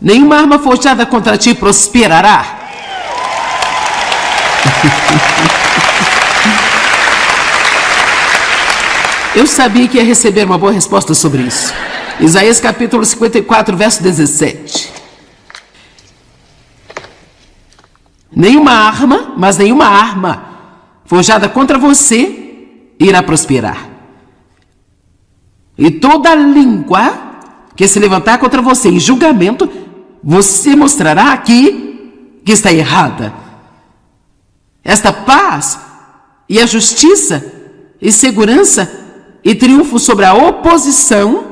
Nenhuma arma forjada contra ti prosperará. Eu sabia que ia receber uma boa resposta sobre isso. Isaías capítulo 54, verso 17. Nenhuma arma forjada contra você irá prosperar. E toda língua que se levantar contra você em julgamento, você mostrará aqui que está errada. Esta paz e a justiça e segurança e triunfo sobre a oposição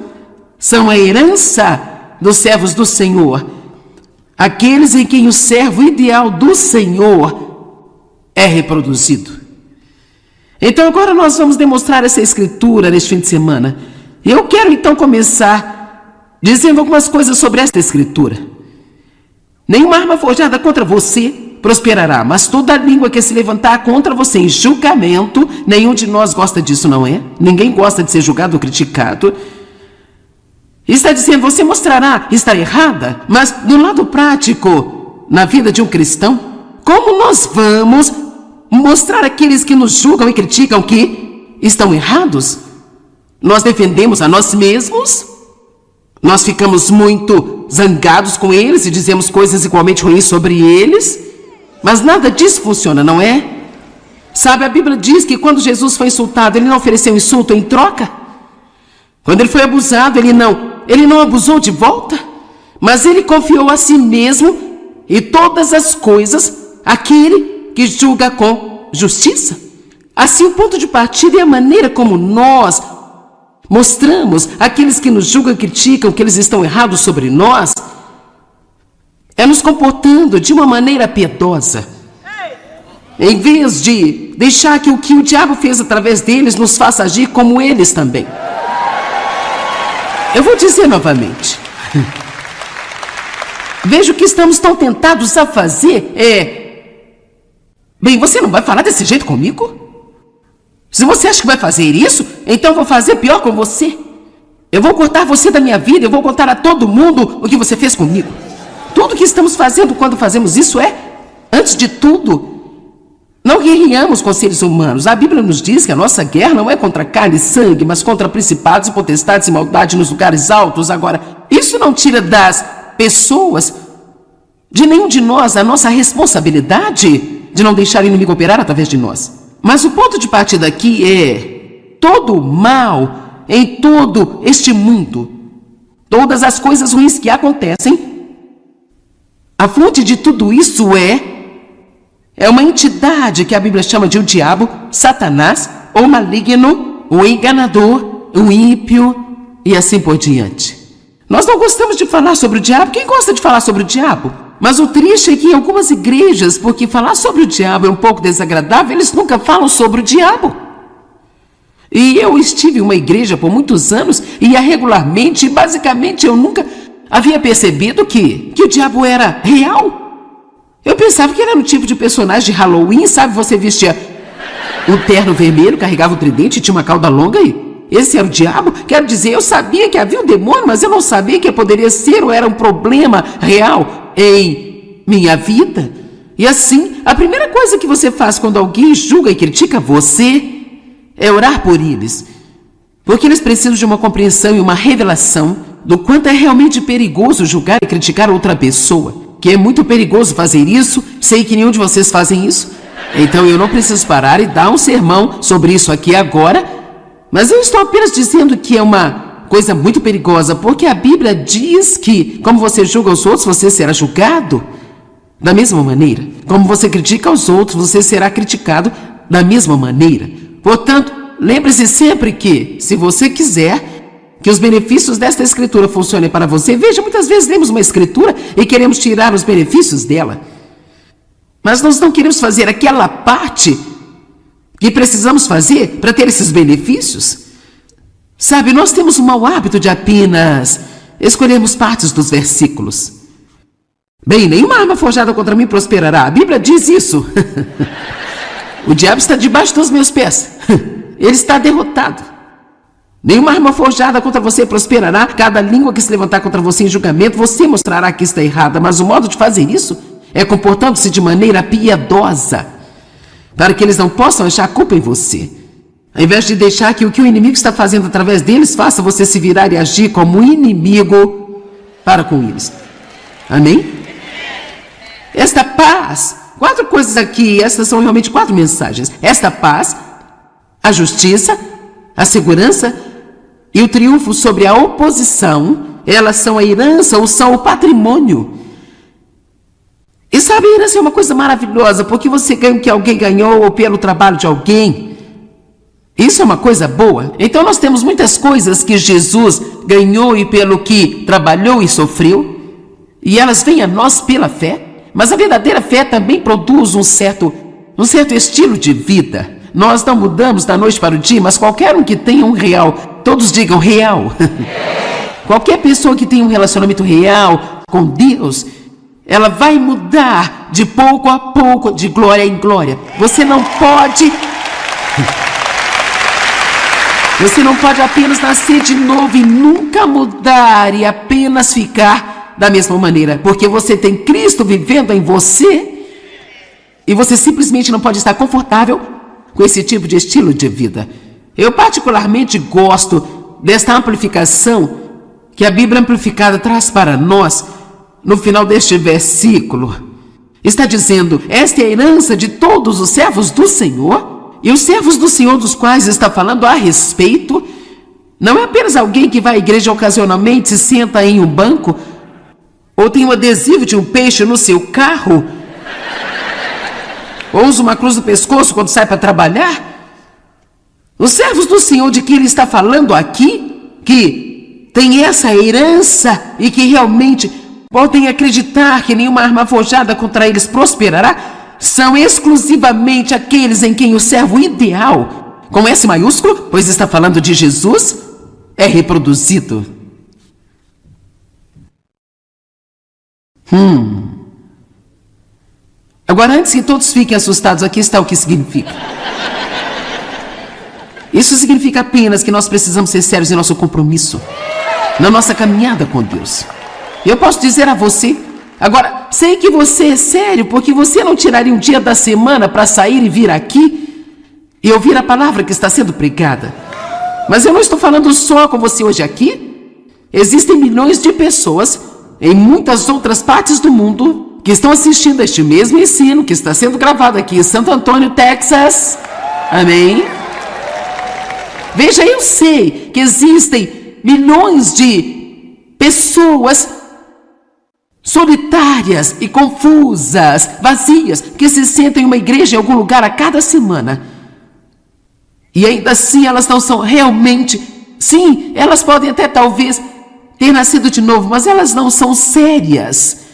são a herança dos servos do Senhor, aqueles em quem o servo ideal do Senhor é reproduzido. Então agora nós vamos demonstrar essa escritura neste fim de semana. Eu quero então começar dizendo algumas coisas sobre esta escritura. Nenhuma arma forjada contra você prosperará, mas toda língua que se levantar contra você em julgamento, nenhum de nós gosta disso, não é? Ninguém gosta de ser julgado ou criticado. Está dizendo, você mostrará estar errada, mas do lado prático, na vida de um cristão, como nós vamos mostrar àqueles que nos julgam e criticam que estão errados? Nós defendemos a nós mesmos? Nós ficamos muito zangados com eles e dizemos coisas igualmente ruins sobre eles? Mas nada disso funciona, não é? Sabe, a Bíblia diz que quando Jesus foi insultado, ele não ofereceu insulto em troca. Quando ele foi abusado, ele não abusou de volta, mas ele confiou a si mesmo e todas as coisas àquele que julga com justiça. Assim, o ponto de partida é a maneira como nós mostramos àqueles que nos julgam e criticam que eles estão errados sobre nós, é nos comportando de uma maneira piedosa, em vez de deixar que o que o diabo fez através deles nos faça agir como eles também. Eu vou dizer novamente. Veja o que estamos tão tentados a fazer bem, você não vai falar desse jeito comigo? Se você acha que vai fazer isso, então eu vou fazer pior com você. Eu vou cortar você da minha vida, eu vou contar a todo mundo o que você fez comigo. Tudo que estamos fazendo quando fazemos isso antes de tudo, não guerreamos com seres humanos. A Bíblia nos diz que a nossa guerra não é contra carne e sangue, mas contra principados e potestades e maldade nos lugares altos. Agora, isso não tira das pessoas, de nenhum de nós, a nossa responsabilidade de não deixar o inimigo operar através de nós. Mas o ponto de partida aqui é todo o mal em todo este mundo, todas as coisas ruins que acontecem, a fonte de tudo isso é uma entidade que a Bíblia chama de o diabo, Satanás, o maligno, o enganador, o ímpio e assim por diante. Nós não gostamos de falar sobre o diabo. Quem gosta de falar sobre o diabo? Mas o triste é que em algumas igrejas, porque falar sobre o diabo é um pouco desagradável, eles nunca falam sobre o diabo. E eu estive em uma igreja por muitos anos e ia regularmente, e basicamente eu nunca havia percebido que o diabo era real. Eu pensava que era um tipo de personagem de Halloween, sabe? Você vestia um terno vermelho, carregava um tridente e tinha uma cauda longa e esse era o diabo? Quero dizer, eu sabia que havia um demônio, mas eu não sabia que poderia ser ou era um problema real em minha vida. E assim, a primeira coisa que você faz quando alguém julga e critica você é orar por eles. Porque eles precisam de uma compreensão e uma revelação do quanto é realmente perigoso julgar e criticar outra pessoa. Que é muito perigoso fazer isso. Sei que nenhum de vocês fazem isso. Então eu não preciso parar e dar um sermão sobre isso aqui agora. Mas eu estou apenas dizendo que é uma coisa muito perigosa. Porque a Bíblia diz que, como você julga os outros, você será julgado da mesma maneira. Como você critica os outros, você será criticado da mesma maneira. Portanto, lembre-se sempre que, se você quiser que os benefícios desta escritura funcionem para você, veja, muitas vezes lemos uma escritura e queremos tirar os benefícios dela. Mas nós não queremos fazer aquela parte que precisamos fazer para ter esses benefícios. Sabe, nós temos o mau hábito de apenas escolhermos partes dos versículos. Bem, nenhuma arma forjada contra mim prosperará. A Bíblia diz isso. O diabo está debaixo dos meus pés. Ele está derrotado. Nenhuma arma forjada contra você prosperará. Cada língua que se levantar contra você em julgamento, você mostrará que está errada. Mas o modo de fazer isso é comportando-se de maneira piedosa, para que eles não possam achar culpa em você. Ao invés de deixar que o inimigo está fazendo através deles faça você se virar e agir como inimigo para com eles. Amém? Esta paz, 4 coisas aqui, estas são realmente 4 mensagens. Esta paz, a justiça, a segurança e o triunfo sobre a oposição, elas são a herança ou são o patrimônio. E sabe, a herança é uma coisa maravilhosa, porque você ganha o que alguém ganhou ou pelo trabalho de alguém. Isso é uma coisa boa. Então nós temos muitas coisas que Jesus ganhou e pelo que trabalhou e sofreu, e elas vêm a nós pela fé. Mas a verdadeira fé também produz um certo estilo de vida. Nós não mudamos da noite para o dia, mas qualquer um que tenha um real, todos digam real. Qualquer pessoa que tenha um relacionamento real com Deus, ela vai mudar de pouco a pouco, de glória em glória. Você não pode apenas nascer de novo e nunca mudar e apenas ficar da mesma maneira, porque você tem Cristo vivendo em você e você simplesmente não pode estar confortável com esse tipo de estilo de vida. Eu particularmente gosto desta amplificação que a Bíblia Amplificada traz para nós no final deste versículo. Está dizendo: esta é a herança de todos os servos do Senhor. E os servos do Senhor dos quais está falando a respeito não é apenas alguém que vai à igreja ocasionalmente, se senta em um banco ou tem um adesivo de um peixe no seu carro ou usa uma cruz no pescoço quando sai para trabalhar. Os servos do Senhor de que ele está falando aqui, que tem essa herança e que realmente podem acreditar que nenhuma arma forjada contra eles prosperará, são exclusivamente aqueles em quem o servo ideal, com S maiúsculo, pois está falando de Jesus, é reproduzido. Agora, antes que todos fiquem assustados, aqui está o que significa. Isso significa apenas que nós precisamos ser sérios em nosso compromisso, na nossa caminhada com Deus. Eu posso dizer a você, agora, sei que você é sério, porque você não tiraria um dia da semana para sair e vir aqui e ouvir a palavra que está sendo pregada. Mas eu não estou falando só com você hoje aqui. Existem milhões de pessoas em muitas outras partes do mundo que estão assistindo a este mesmo ensino que está sendo gravado aqui em Santo Antônio, Texas. Amém? Veja, eu sei que existem milhões de pessoas solitárias e confusas, vazias, que se sentam em uma igreja em algum lugar a cada semana. E ainda assim elas não são realmente, sim, elas podem até talvez ter nascido de novo, mas elas não são sérias.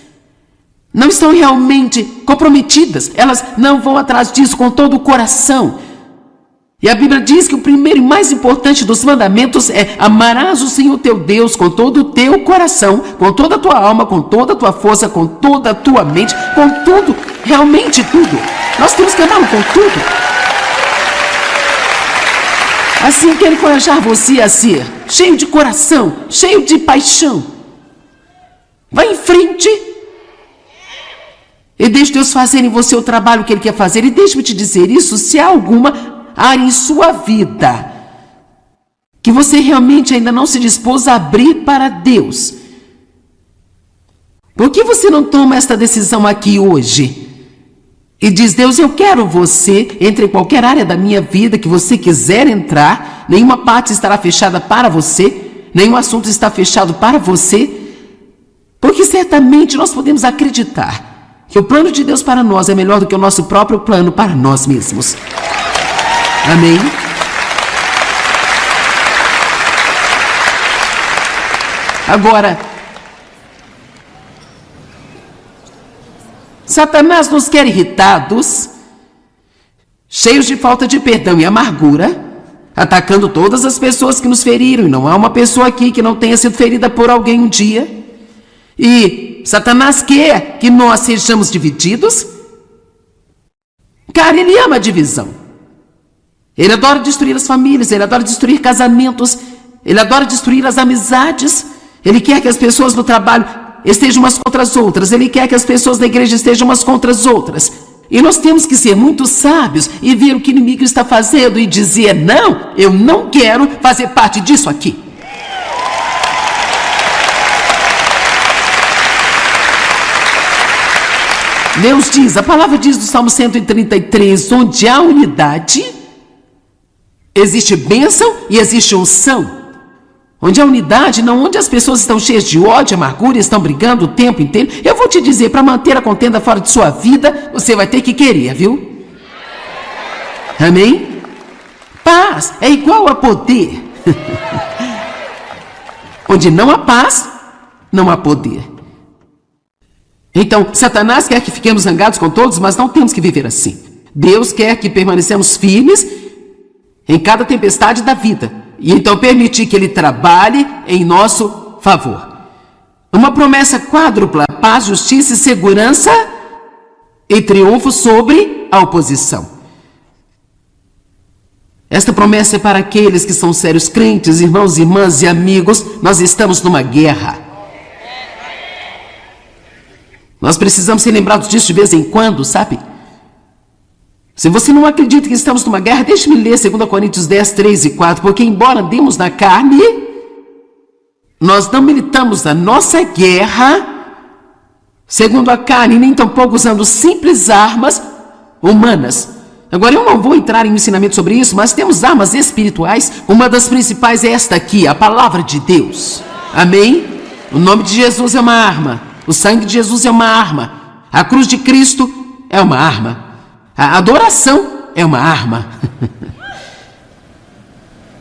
Não estão realmente comprometidas. Elas não vão atrás disso com todo o coração. E a Bíblia diz que o primeiro e mais importante dos mandamentos é: amarás o Senhor teu Deus com todo o teu coração, com toda a tua alma, com toda a tua força, com toda a tua mente, com tudo, realmente tudo. Nós temos que amá-lo com tudo. Assim eu quero encorajar você a ser cheio de coração, cheio de paixão. Vá em frente e deixe Deus fazer em você o trabalho que Ele quer fazer. E deixe-me te dizer isso: se há alguma área em sua vida que você realmente ainda não se dispôs a abrir para Deus, por que você não toma esta decisão aqui hoje e diz: Deus, eu quero você, entre em qualquer área da minha vida que você quiser entrar, nenhuma parte estará fechada para você, nenhum assunto está fechado para você, porque certamente nós podemos acreditar que o plano de Deus para nós é melhor do que o nosso próprio plano para nós mesmos. Amém? Agora, Satanás nos quer irritados, cheios de falta de perdão e amargura, atacando todas as pessoas que nos feriram, e não há uma pessoa aqui que não tenha sido ferida por alguém um dia. E Satanás quer que nós sejamos divididos. Cara, ele ama a divisão. Ele adora destruir as famílias, ele adora destruir casamentos, Ele adora destruir as amizades. Ele quer que as pessoas no trabalho estejam umas contra as outras. Ele quer que as pessoas da igreja estejam umas contra as outras. E nós temos que ser muito sábios e ver o que o inimigo está fazendo e dizer: não, eu não quero fazer parte disso aqui. Deus diz, a palavra diz do Salmo 133, onde há unidade, existe bênção e existe unção. Onde há unidade, não onde as pessoas estão cheias de ódio, amargura, estão brigando o tempo inteiro. Eu vou te dizer, para manter a contenda fora de sua vida, você vai ter que querer, viu? Amém? Paz é igual a poder. Onde não há paz, não há poder. Então, Satanás quer que fiquemos zangados com todos, mas não temos que viver assim. Deus quer que permanecemos firmes em cada tempestade da vida. E então permitir que Ele trabalhe em nosso favor. Uma promessa quádrupla: paz, justiça e segurança e triunfo sobre a oposição. Esta promessa é para aqueles que são sérios crentes, irmãos, irmãs e amigos. Nós estamos numa guerra. Nós precisamos ser lembrados disso de vez em quando, sabe? Se você não acredita que estamos numa guerra, deixe-me ler 2 Coríntios 10, 3 e 4. Porque embora andemos na carne, nós não militamos a nossa guerra segundo a carne, nem tampouco usando simples armas humanas. Agora, eu não vou entrar em ensinamento sobre isso, mas temos armas espirituais. Uma das principais é esta aqui, a palavra de Deus. Amém? O nome de Jesus é uma arma. O sangue de Jesus é uma arma. A cruz de Cristo é uma arma. A adoração é uma arma.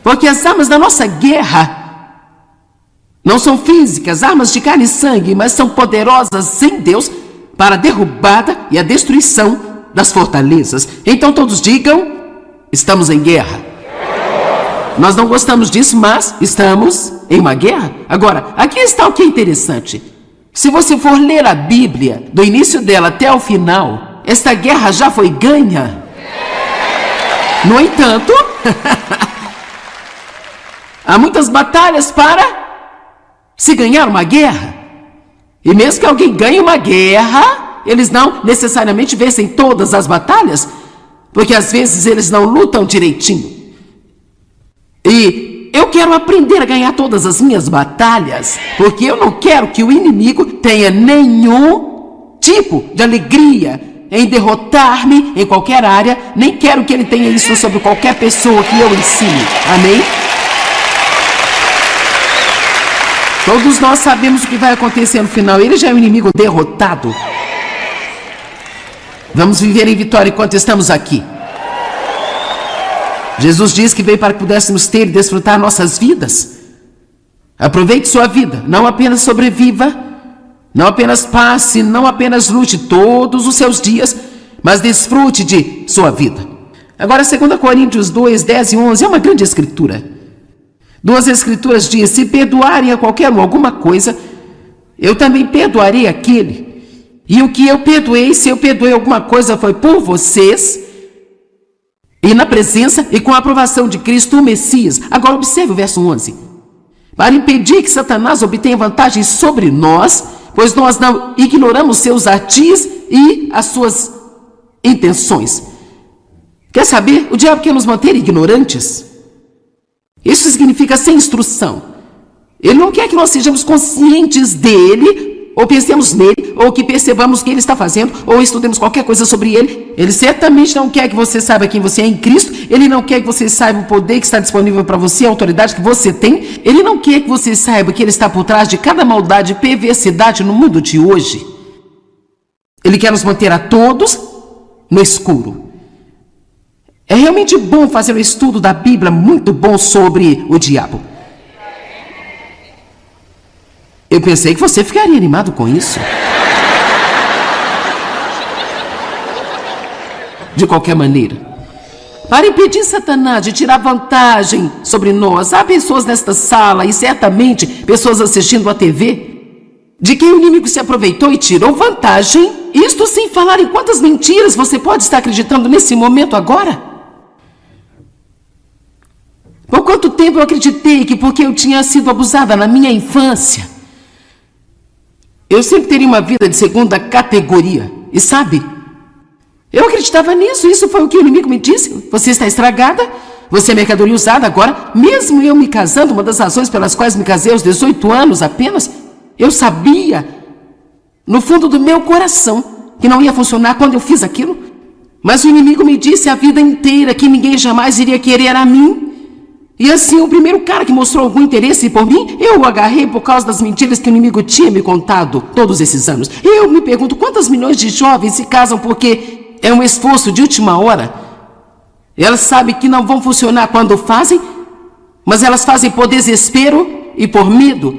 Porque as armas da nossa guerra não são físicas, armas de carne e sangue, mas são poderosas em Deus para a derrubada e a destruição das fortalezas. Então todos digam: estamos em guerra. Nós não gostamos disso, mas estamos em uma guerra. Agora, aqui está o que é interessante. Se você for ler a Bíblia, do início dela até o final, esta guerra já foi ganha. No entanto, há muitas batalhas para se ganhar uma guerra. E mesmo que alguém ganhe uma guerra, eles não necessariamente vencem todas as batalhas, porque às vezes eles não lutam direitinho. E eu quero aprender a ganhar todas as minhas batalhas, porque eu não quero que o inimigo tenha nenhum tipo de alegria em derrotar-me em qualquer área, nem quero que ele tenha isso sobre qualquer pessoa que eu ensine. Amém? Todos nós sabemos o que vai acontecer no final. Ele já é um inimigo derrotado. Vamos viver em vitória enquanto estamos aqui. Jesus diz que veio para que pudéssemos ter e desfrutar nossas vidas. Aproveite sua vida, não apenas sobreviva, não apenas passe, não apenas lute todos os seus dias, mas desfrute de sua vida. Agora, 2 Coríntios 2, 10 e 11 é uma grande escritura. Duas escrituras dizem: se perdoarem a qualquer um alguma coisa, eu também perdoarei aquele. E o que eu perdoei, se eu perdoei alguma coisa, foi por vocês, e na presença e com a aprovação de Cristo, o Messias. Agora observe o verso 11. Para impedir que Satanás obtenha vantagem sobre nós, pois nós não ignoramos seus artis e as suas intenções. Quer saber? O diabo quer nos manter ignorantes. Isso significa sem instrução. Ele não quer que nós sejamos conscientes dele, ou pensemos nele, ou que percebamos o que ele está fazendo, ou estudemos qualquer coisa sobre ele. Ele certamente não quer que você saiba quem você é em Cristo. Ele não quer que você saiba o poder que está disponível para você, a autoridade que você tem. Ele não quer que você saiba que ele está por trás de cada maldade e perversidade no mundo de hoje. Ele quer nos manter a todos no escuro. É realmente bom fazer um estudo da Bíblia muito bom sobre o diabo. Eu pensei que você ficaria animado com isso. De qualquer maneira, para impedir Satanás de tirar vantagem sobre nós, há pessoas nesta sala e certamente pessoas assistindo a TV, de quem o inimigo se aproveitou e tirou vantagem. Isto sem falar em quantas mentiras você pode estar acreditando nesse momento agora. Por quanto tempo eu acreditei que porque eu tinha sido abusada na minha infância, eu sempre teria uma vida de segunda categoria. E sabe, eu acreditava nisso, isso foi o que o inimigo me disse. Você está estragada, você é mercadoria usada. Agora, mesmo eu me casando, uma das razões pelas quais me casei aos 18 anos apenas, eu sabia, no fundo do meu coração, que não ia funcionar quando eu fiz aquilo. Mas o inimigo me disse a vida inteira que ninguém jamais iria querer a mim. E assim, o primeiro cara que mostrou algum interesse por mim, eu o agarrei por causa das mentiras que o inimigo tinha me contado todos esses anos. Eu me pergunto quantas milhões de jovens se casam porque é um esforço de última hora. Elas sabem que não vão funcionar quando fazem, mas elas fazem por desespero e por medo.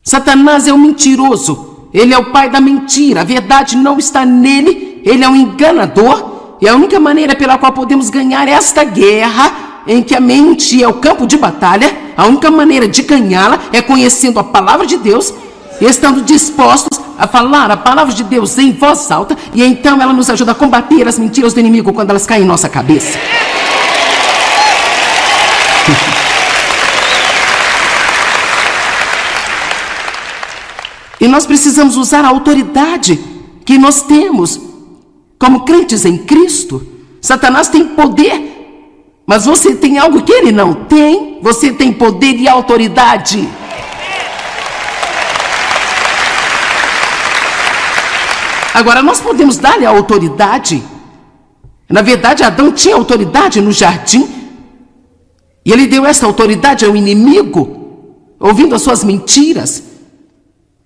Satanás é um mentiroso. Ele é o pai da mentira. A verdade não está nele. Ele é um enganador. E a única maneira pela qual podemos ganhar esta guerra, em que a mente é o campo de batalha, a única maneira de ganhá-la é conhecendo a palavra de Deus e estando dispostos a falar a palavra de Deus em voz alta, e então ela nos ajuda a combater as mentiras do inimigo quando elas caem em nossa cabeça. E nós precisamos usar a autoridade que nós temos como crentes em Cristo. Satanás tem poder, mas você tem algo que ele não tem. Você tem poder e autoridade. Agora, nós podemos dar-lhe a autoridade. Na verdade, Adão tinha autoridade no jardim, e ele deu essa autoridade ao inimigo, ouvindo as suas mentiras.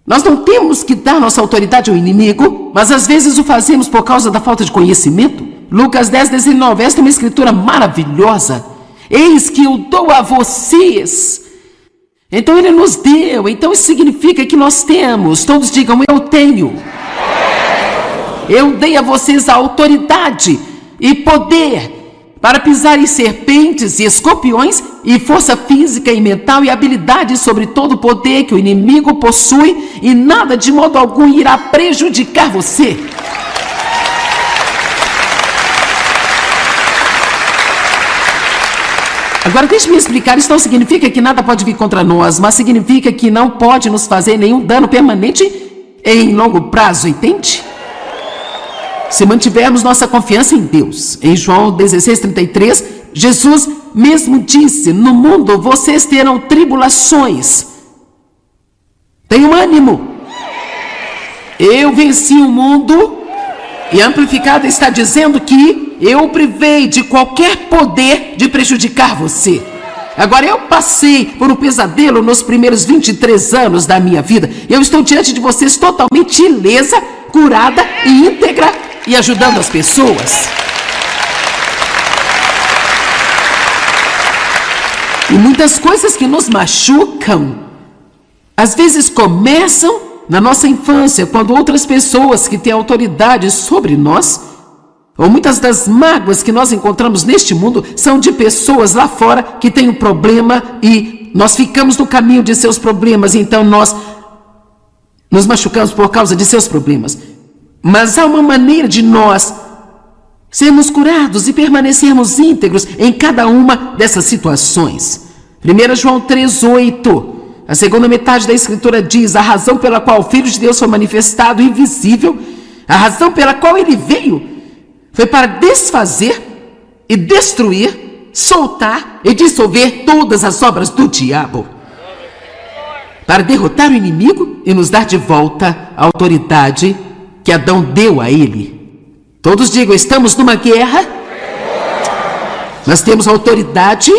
Nós não temos que dar nossa autoridade ao inimigo, mas às vezes o fazemos por causa da falta de conhecimento. Lucas 10:19, esta é uma escritura maravilhosa. Eis que eu dou a vocês. Então ele nos deu, então isso significa que nós temos. Todos digam, eu tenho. Eu dei a vocês a autoridade e poder para pisar em serpentes e escorpiões, e força física e mental e habilidade sobre todo o poder que o inimigo possui, e nada de modo algum irá prejudicar você. Agora deixe-me explicar, isso não significa que nada pode vir contra nós, mas significa que não pode nos fazer nenhum dano permanente em longo prazo, entende? Se mantivermos nossa confiança em Deus. Em João 16:33, Jesus mesmo disse, no mundo vocês terão tribulações. Tenham ânimo. Eu venci o mundo. E a Amplificada está dizendo que eu o privei de qualquer poder de prejudicar você. Agora, eu passei por um pesadelo nos primeiros 23 anos da minha vida. Eu estou diante de vocês totalmente ilesa, curada e íntegra e ajudando as pessoas. E muitas coisas que nos machucam, às vezes começam na nossa infância, quando outras pessoas que têm autoridade sobre nós, ou muitas das mágoas que nós encontramos neste mundo, são de pessoas lá fora que têm um problema e nós ficamos no caminho de seus problemas, então nós nos machucamos por causa de seus problemas. Mas há uma maneira de nós sermos curados e permanecermos íntegros em cada uma dessas situações. 1 João 3:8, a segunda metade da escritura diz, a razão pela qual o Filho de Deus foi manifestado invisível, a razão pela qual ele veio, foi para desfazer e destruir, soltar e dissolver todas as obras do diabo, para derrotar o inimigo e nos dar de volta a autoridade que Adão deu a ele. Todos digam, estamos numa guerra, nós temos autoridade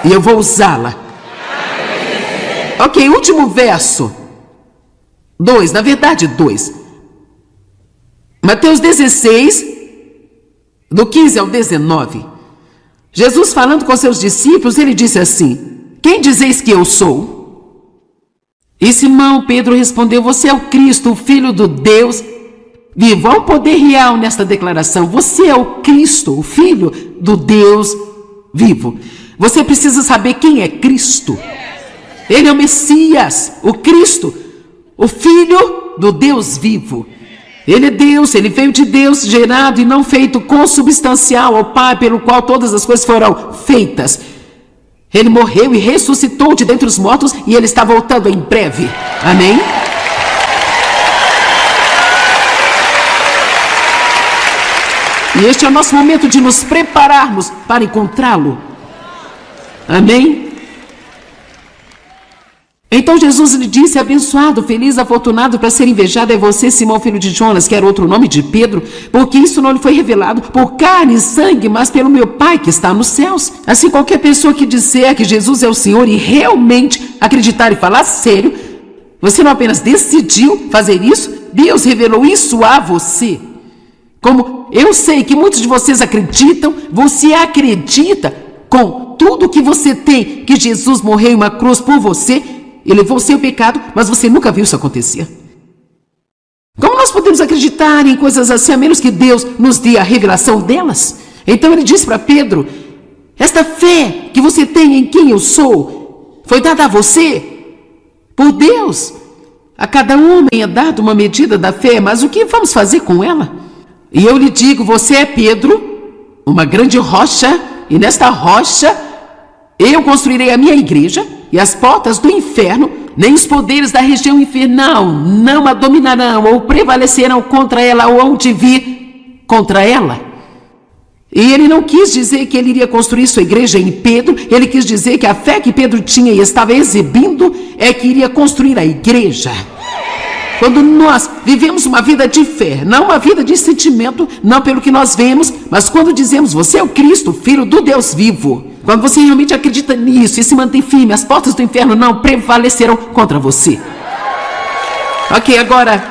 e eu vou usá-la. Ok, último verso. 2, na verdade 2. Mateus 16, do 15 ao 19. Jesus falando com seus discípulos, ele disse assim, quem dizeis que eu sou? E Simão Pedro respondeu, você é o Cristo, o Filho do Deus vivo. Há um poder real nesta declaração. Você é o Cristo, o Filho do Deus vivo. Você precisa saber quem é Cristo. Ele é o Messias, o Cristo, o Filho do Deus vivo. Ele é Deus, ele veio de Deus, gerado e não feito, consubstancial ao Pai, pelo qual todas as coisas foram feitas. Ele morreu e ressuscitou de dentre os mortos e ele está voltando em breve. Amém? E este é o nosso momento de nos prepararmos para encontrá-lo. Amém? Então Jesus lhe disse: abençoado, feliz, afortunado, para ser invejado é você, Simão, filho de Jonas, que era outro nome de Pedro, porque isso não lhe foi revelado por carne e sangue, mas pelo meu Pai que está nos céus. Assim, qualquer pessoa que disser que Jesus é o Senhor e realmente acreditar e falar sério, você não apenas decidiu fazer isso, Deus revelou isso a você. Como eu sei que muitos de vocês acreditam, você acredita com tudo que você tem, que Jesus morreu em uma cruz por você, e levou o seu pecado, mas você nunca viu isso acontecer. Como nós podemos acreditar em coisas assim, a menos que Deus nos dê a revelação delas? Então ele disse para Pedro: esta fé que você tem em quem eu sou, foi dada a você por Deus. A cada homem é dado uma medida da fé, mas o que vamos fazer com ela? E eu lhe digo: você é Pedro, uma grande rocha, e nesta rocha eu construirei a minha igreja, e as portas do inferno, nem os poderes da região infernal, não a dominarão ou prevalecerão contra ela, ou onde vir contra ela. E ele não quis dizer que ele iria construir sua igreja em Pedro, ele quis dizer que a fé que Pedro tinha e estava exibindo é que iria construir a igreja. Quando nós vivemos uma vida de fé, não uma vida de sentimento, não pelo que nós vemos, mas quando dizemos: você é o Cristo, Filho do Deus vivo, quando você realmente acredita nisso e se mantém firme, as portas do inferno não prevalecerão contra você. Ok, agora,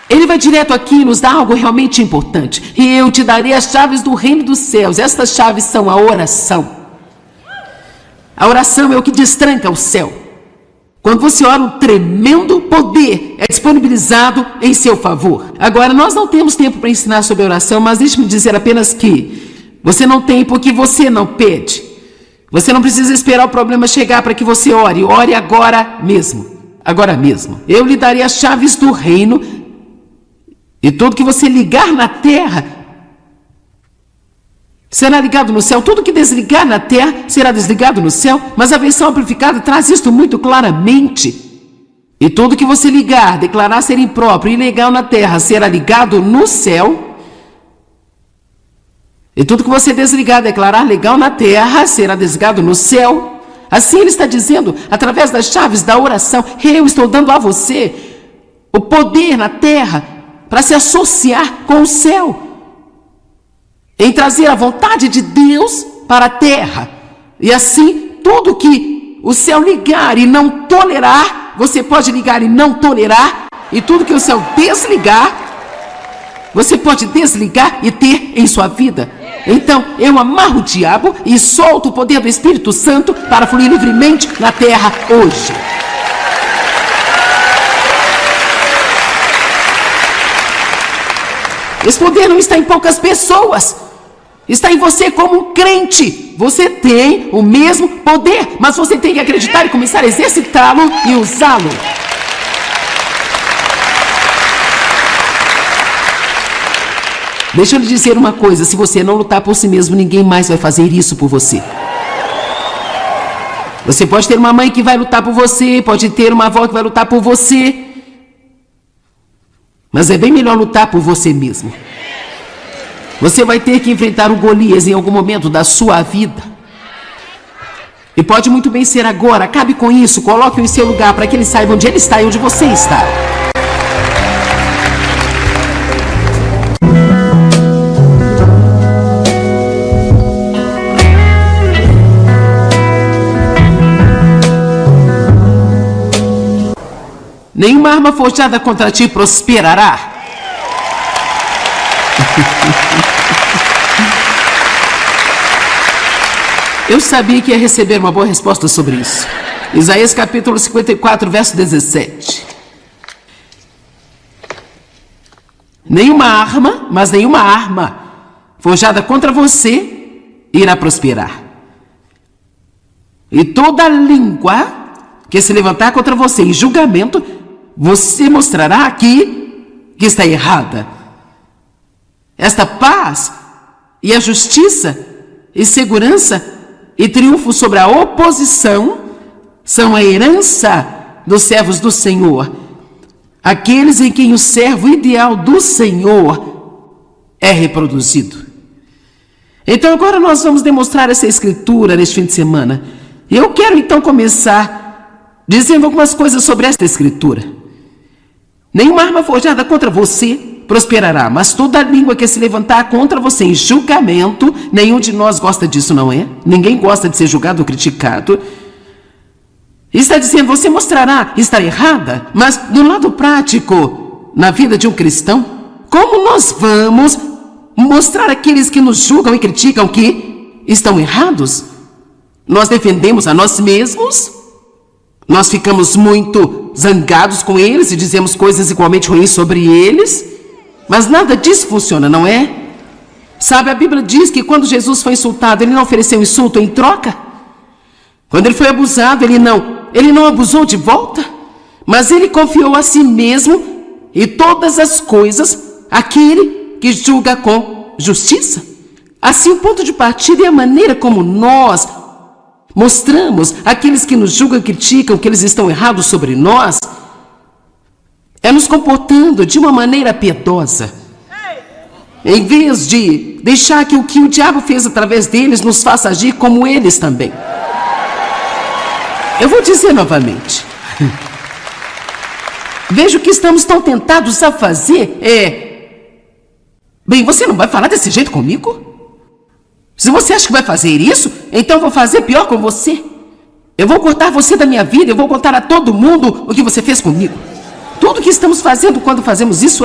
ele vai direto aqui e nos dá algo realmente importante. E eu te darei as chaves do reino dos céus. Estas chaves são a oração. A oração é o que destranca o céu. Quando você ora, um tremendo poder é disponibilizado em seu favor. Agora, nós não temos tempo para ensinar sobre oração, mas deixe-me dizer apenas que você não tem porque você não pede. Você não precisa esperar o problema chegar para que você ore. Ore agora mesmo. Agora mesmo. Eu lhe darei as chaves do reino, e tudo que você ligar na terra será ligado no céu. Tudo que desligar na terra será desligado no céu. Mas a versão amplificada traz isto muito claramente. E tudo que você ligar, declarar ser impróprio e ilegal na terra, será ligado no céu. E tudo que você desligar, declarar legal na terra, será desligado no céu. Assim ele está dizendo, através das chaves da oração: eu estou dando a você o poder na terra para se associar com o céu, em trazer a vontade de Deus para a terra. E assim, tudo que o céu ligar e não tolerar, você pode ligar e não tolerar. E tudo que o céu desligar, você pode desligar e ter em sua vida. Então, eu amarro o diabo e solto o poder do Espírito Santo para fluir livremente na terra hoje. Esse poder não está em poucas pessoas. Está em você como um crente. Você tem o mesmo poder, mas você tem que acreditar e começar a exercitá-lo e usá-lo. Deixa eu lhe dizer uma coisa: se você não lutar por si mesmo, ninguém mais vai fazer isso por você. Você pode ter uma mãe que vai lutar por você, pode ter uma avó que vai lutar por você, mas é bem melhor lutar por você mesmo. Você vai ter que enfrentar o Golias em algum momento da sua vida. E pode muito bem ser agora. Acabe com isso, coloque-o em seu lugar para que ele saiba onde ele está e onde você está. Nenhuma arma forjada contra ti prosperará. Eu sabia que ia receber uma boa resposta sobre isso. Isaías capítulo 54, verso 17. Nenhuma arma forjada contra você irá prosperar. E toda língua que se levantar contra você em julgamento, você mostrará aqui que está errada. Esta paz e a justiça e segurança e triunfo sobre a oposição são a herança dos servos do Senhor, aqueles em quem o servo ideal do Senhor é reproduzido. Então agora nós vamos demonstrar essa escritura neste fim de semana. Eu quero então começar dizendo algumas coisas sobre esta escritura. Nenhuma arma forjada contra você prosperará, mas toda língua que se levantar contra você em julgamento, nenhum de nós gosta disso, não é? Ninguém gosta de ser julgado ou criticado. Está dizendo, você mostrará estar errada, mas do lado prático, na vida de um cristão, como nós vamos mostrar àqueles que nos julgam e criticam que estão errados? Nós defendemos a nós mesmos? Nós ficamos muito zangados com eles e dizemos coisas igualmente ruins sobre eles? Mas nada disso funciona, não é? Sabe, a Bíblia diz que quando Jesus foi insultado, ele não ofereceu insulto em troca. Quando ele foi abusado, ele não abusou de volta, mas ele confiou a si mesmo e todas as coisas àquele que julga com justiça. Assim, o ponto de partida é a maneira como nós mostramos àqueles que nos julgam e criticam que eles estão errados sobre nós, é nos comportando de uma maneira piedosa, em vez de deixar que o diabo fez através deles nos faça agir como eles também. Eu vou dizer novamente. Veja o que estamos tão tentados a fazer Bem, você não vai falar desse jeito comigo? Se você acha que vai fazer isso, então eu vou fazer pior com você. Eu vou cortar você da minha vida, eu vou contar a todo mundo o que você fez comigo. Tudo que estamos fazendo quando fazemos isso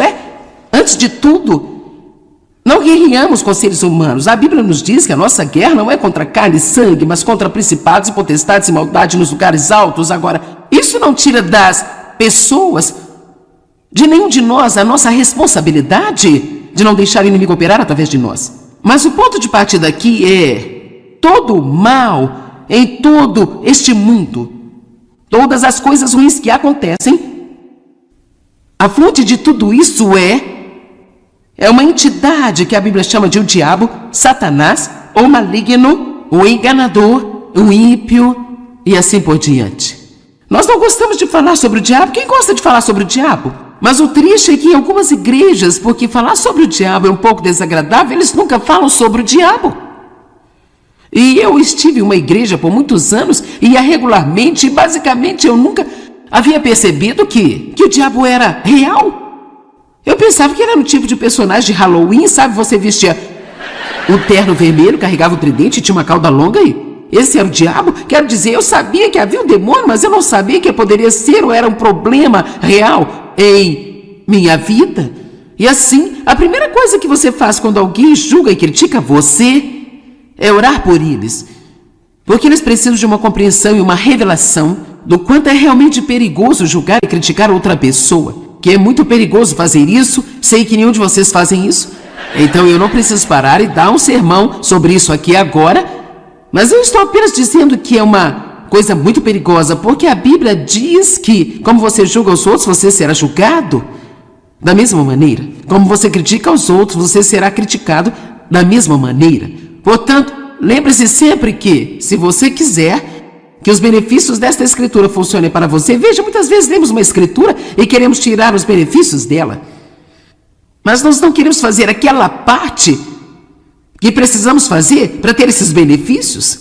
antes de tudo, não guerreamos com seres humanos. A Bíblia nos diz que a nossa guerra não é contra carne e sangue, mas contra principados e potestades e maldade nos lugares altos. Agora, isso não tira das pessoas, de nenhum de nós, a nossa responsabilidade de não deixar o inimigo operar através de nós. Mas o ponto de partida aqui é todo o mal em todo este mundo, todas as coisas ruins que acontecem, a fonte de tudo isso é uma entidade que a Bíblia chama de o diabo, Satanás, o maligno, o enganador, o ímpio e assim por diante. Nós não gostamos de falar sobre o diabo. Quem gosta de falar sobre o diabo? Mas o triste é que em algumas igrejas, porque falar sobre o diabo é um pouco desagradável, eles nunca falam sobre o diabo. E eu estive em uma igreja por muitos anos e ia regularmente, e basicamente eu nunca havia percebido que o diabo era real. Eu pensava que era no tipo de personagem de Halloween, sabe? Você vestia um terno vermelho, carregava o tridente e tinha uma cauda longa e esse era o diabo. Quero dizer, eu sabia que havia um demônio, mas eu não sabia que poderia ser ou era um problema real em minha vida. E assim, a primeira coisa que você faz quando alguém julga e critica você é orar por eles. Porque eles precisam de uma compreensão e uma revelação do quanto é realmente perigoso julgar e criticar outra pessoa. Que é muito perigoso fazer isso. Sei que nenhum de vocês fazem isso. Então eu não preciso parar e dar um sermão sobre isso aqui agora. Mas eu estou apenas dizendo que é uma coisa muito perigosa. Porque a Bíblia diz que, como você julga os outros, você será julgado da mesma maneira. Como você critica os outros, você será criticado da mesma maneira. Portanto, lembre-se sempre que, se você quiser que os benefícios desta escritura funcionem para você, veja, muitas vezes lemos uma escritura e queremos tirar os benefícios dela. Mas nós não queremos fazer aquela parte que precisamos fazer para ter esses benefícios.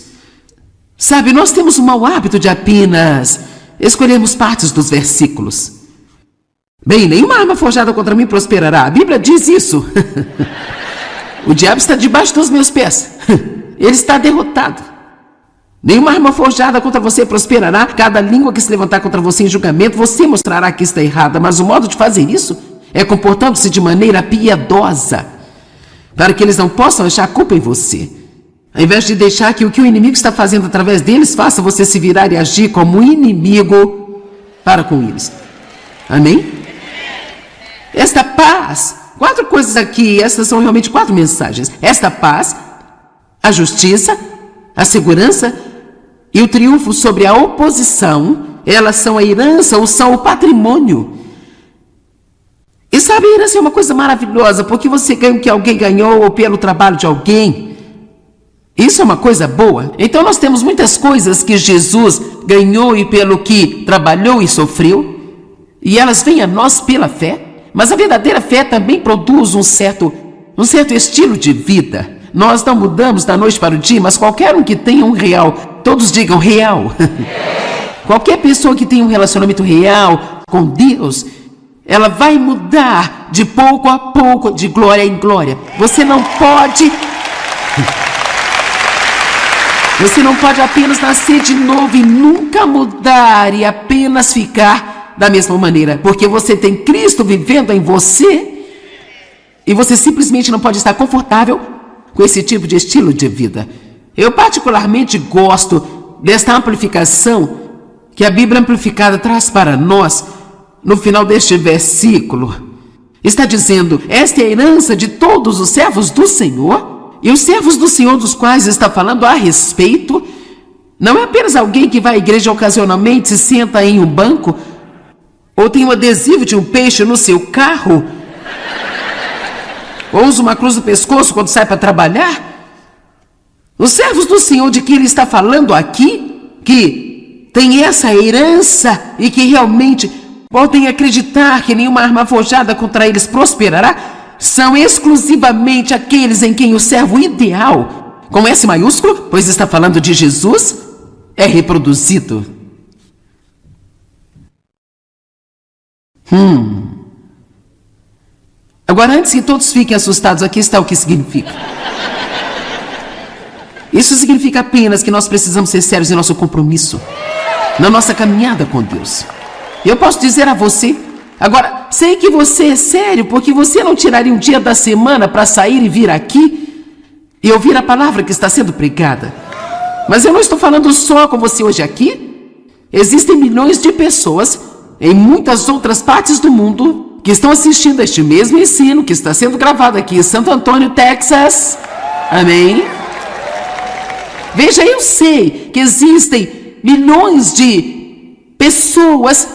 Sabe, nós temos o mau hábito de apenas escolhermos partes dos versículos. Bem, nenhuma arma forjada contra mim prosperará. A Bíblia diz isso. O diabo está debaixo dos meus pés. Ele está derrotado. Nenhuma arma forjada contra você prosperará. Cada língua que se levantar contra você em julgamento, você mostrará que está errada. Mas o modo de fazer isso é comportando-se de maneira piedosa, para que eles não possam achar culpa em você. Ao invés de deixar que o inimigo está fazendo através deles, faça você se virar e agir como inimigo para com eles. Amém? Esta paz, 4 coisas aqui, essas são realmente 4 mensagens. Esta paz, a justiça, a segurança e o triunfo sobre a oposição, elas são a herança ou são o patrimônio. E sabe, a herança é uma coisa maravilhosa, porque você ganha o que alguém ganhou ou pelo trabalho de alguém. Isso é uma coisa boa. Então nós temos muitas coisas que Jesus ganhou e pelo que trabalhou e sofreu, e elas vêm a nós pela fé. Mas a verdadeira fé também produz um certo estilo de vida. Nós não mudamos da noite para o dia, mas qualquer um que tenha um real, todos digam real. Qualquer pessoa que tenha um relacionamento real com Deus, ela vai mudar de pouco a pouco, de glória em glória. Você não pode apenas nascer de novo e nunca mudar e apenas ficar da mesma maneira, porque você tem Cristo vivendo em você e você simplesmente não pode estar confortável com esse tipo de estilo de vida. Eu particularmente gosto desta amplificação que a Bíblia Amplificada traz para nós. No final deste versículo, está dizendo: esta é a herança de todos os servos do Senhor. E os servos do Senhor dos quais está falando a respeito, não é apenas alguém que vai à igreja ocasionalmente, se senta em um banco, ou tem um adesivo de um peixe no seu carro, ou usa uma cruz no pescoço quando sai para trabalhar. Os servos do Senhor de que ele está falando aqui, que tem essa herança e que realmente podem acreditar que nenhuma arma forjada contra eles prosperará, são exclusivamente aqueles em quem o servo ideal, com S maiúsculo, pois está falando de Jesus, é reproduzido. Agora, antes que todos fiquem assustados, aqui está o que significa. Isso significa apenas que nós precisamos ser sérios em nosso compromisso, na nossa caminhada com Deus. Eu posso dizer a você, agora, sei que você é sério, porque você não tiraria um dia da semana para sair e vir aqui e ouvir a palavra que está sendo pregada. Mas eu não estou falando só com você hoje aqui. Existem milhões de pessoas em muitas outras partes do mundo que estão assistindo a este mesmo ensino que está sendo gravado aqui em Santo Antônio, Texas. Amém? Veja, eu sei que existem milhões de pessoas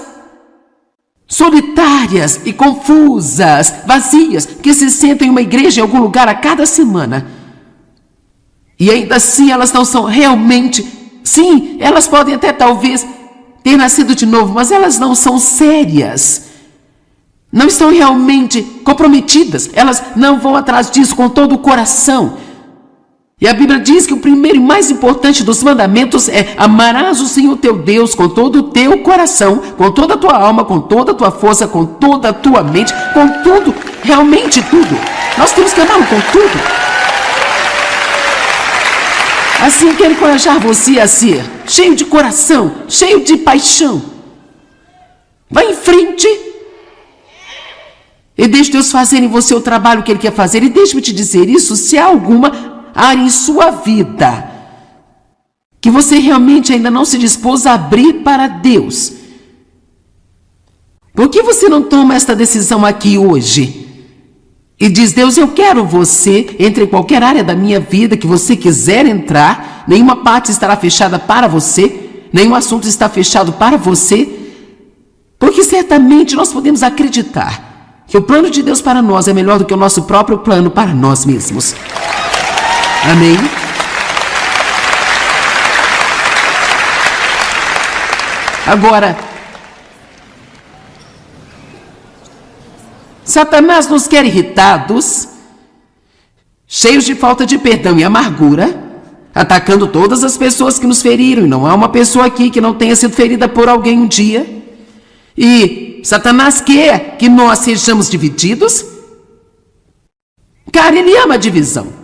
solitárias e confusas, vazias, que se sentam em uma igreja em algum lugar a cada semana. E ainda assim elas não são realmente, sim, elas podem até talvez ter nascido de novo, mas elas não são sérias. Não estão realmente comprometidas, elas não vão atrás disso com todo o coração. E a Bíblia diz que o primeiro e mais importante dos mandamentos é: amarás o Senhor teu Deus com todo o teu coração, com toda a tua alma, com toda a tua força, com toda a tua mente, com tudo, realmente tudo. Nós temos que amá-lo com tudo. Assim eu quero encorajar você a ser cheio de coração, cheio de paixão. Vá em frente e deixe Deus fazer em você o trabalho que Ele quer fazer. E deixe-me te dizer isso, se há alguma área em sua vida que você realmente ainda não se dispôs a abrir para Deus, por que você não toma esta decisão aqui hoje e diz: Deus, eu quero você, entre em qualquer área da minha vida que você quiser entrar, nenhuma parte estará fechada para você, nenhum assunto está fechado para você, porque certamente nós podemos acreditar que o plano de Deus para nós é melhor do que o nosso próprio plano para nós mesmos. Amém? Agora, Satanás nos quer irritados, cheios de falta de perdão e amargura, atacando todas as pessoas que nos feriram, e não há uma pessoa aqui que não tenha sido ferida por alguém um dia. E Satanás quer que nós sejamos divididos. Cara, ele ama a divisão.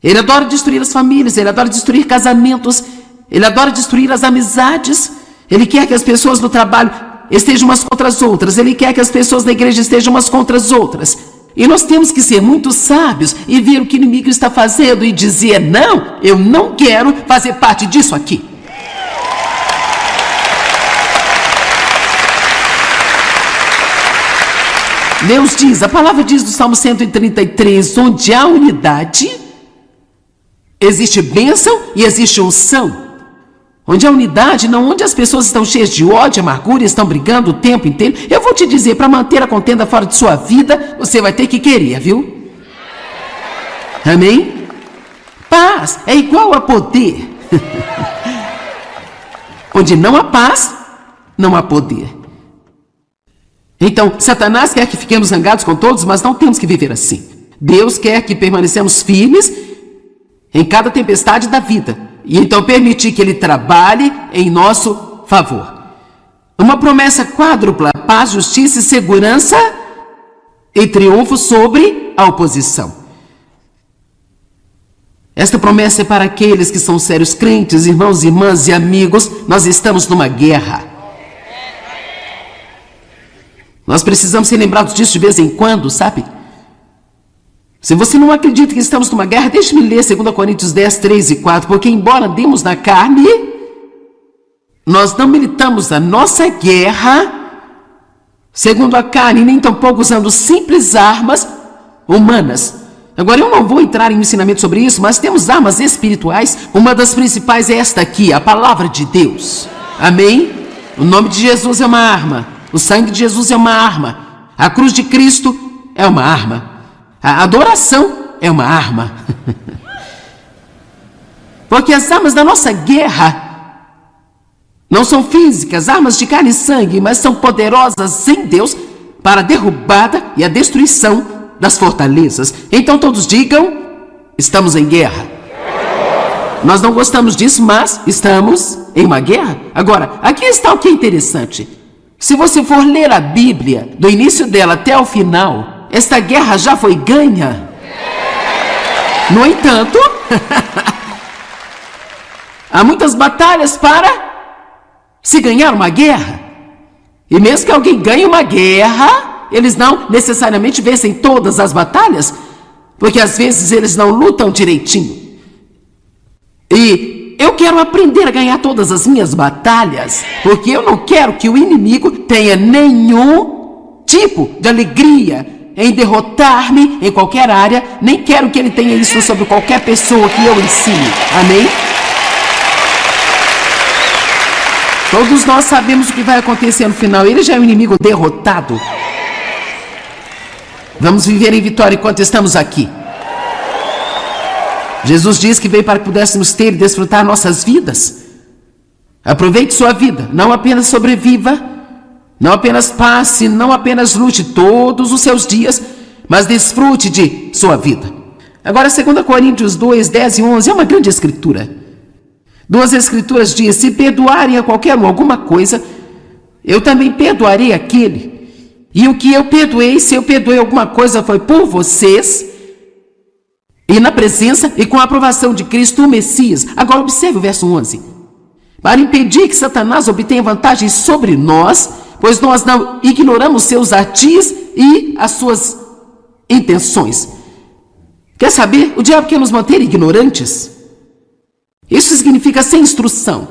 Ele adora destruir as famílias, ele adora destruir casamentos, ele adora destruir as amizades. Ele quer que as pessoas no trabalho estejam umas contra as outras, ele quer que as pessoas na igreja estejam umas contra as outras. E nós temos que ser muito sábios e ver o que o inimigo está fazendo e dizer: não, eu não quero fazer parte disso aqui. Deus diz, a palavra diz do Salmo 133, onde há unidade, existe bênção e existe unção. onde há unidade, não onde as pessoas estão cheias de ódio, amargura e estão brigando o tempo inteiro. Eu vou te dizer, para manter a contenda fora de sua vida, você vai ter que querer, viu? Amém? Paz é igual a poder. Onde não há paz, não há poder. Então, Satanás quer que fiquemos zangados com todos, mas não temos que viver assim. Deus quer que permanecemos firmes em cada tempestade da vida. E então permitir que Ele trabalhe em nosso favor. Uma promessa quádrupla: paz, justiça e segurança e triunfo sobre a oposição. Esta promessa é para aqueles que são sérios crentes, irmãos, irmãs e amigos. Nós estamos numa guerra. Nós precisamos ser lembrados disso de vez em quando, sabe? Se você não acredita que estamos numa guerra, deixe-me ler 2 Coríntios 10, 3 e 4. Porque embora andemos na carne, nós não militamos a nossa guerra segundo a carne, nem tampouco usando simples armas humanas. Agora, eu não vou entrar em ensinamento sobre isso, mas temos armas espirituais. Uma das principais é esta aqui, a palavra de Deus. Amém? O nome de Jesus é uma arma. O sangue de Jesus é uma arma. A cruz de Cristo é uma arma. A adoração é uma arma. Porque as armas da nossa guerra não são físicas, armas de carne e sangue, mas são poderosas em Deus para a derrubada e a destruição das fortalezas. Então todos digam: estamos em guerra. Nós não gostamos disso, mas estamos em uma guerra. Agora, aqui está o que é interessante. Se você for ler a Bíblia, do início dela até o final, esta guerra já foi ganha. No entanto, há muitas batalhas para se ganhar uma guerra. E mesmo que alguém ganhe uma guerra, eles não necessariamente vencem todas as batalhas, porque às vezes eles não lutam direitinho. E eu quero aprender a ganhar todas as minhas batalhas, porque eu não quero que o inimigo tenha nenhum tipo de alegria em derrotar-me em qualquer área, nem quero que ele tenha isso sobre qualquer pessoa que eu ensine. Amém? Todos nós sabemos o que vai acontecer no final. Ele já é um inimigo derrotado. Vamos viver em vitória enquanto estamos aqui. Jesus diz que veio para que pudéssemos ter e desfrutar nossas vidas. Aproveite sua vida, não apenas sobreviva, não apenas passe, não apenas lute todos os seus dias, mas desfrute de sua vida. Agora, 2 Coríntios 2, 10 e 11 é uma grande escritura. Duas escrituras dizem: se perdoarem a qualquer um alguma coisa, eu também perdoarei aquele. E o que eu perdoei, se eu perdoei alguma coisa, foi por vocês, e na presença e com a aprovação de Cristo, o Messias. Agora observe o verso 11. Para impedir que Satanás obtenha vantagem sobre nós, pois nós não ignoramos seus artis e as suas intenções. Quer saber? O diabo quer nos manter ignorantes. Isso significa sem instrução.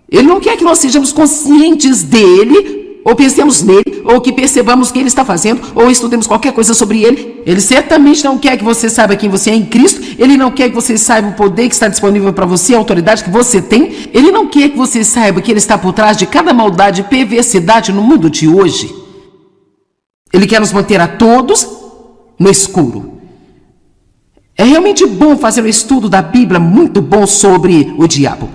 Ele não quer que nós sejamos conscientes dele, ou pensemos nele, ou que percebamos o que ele está fazendo, ou estudemos qualquer coisa sobre ele. Ele certamente não quer que você saiba quem você é em Cristo. Ele não quer que você saiba o poder que está disponível para você, a autoridade que você tem. Ele não quer que você saiba que ele está por trás de cada maldade e perversidade no mundo de hoje. Ele quer nos manter a todos no escuro. É realmente bom fazer um estudo da Bíblia muito bom sobre o diabo.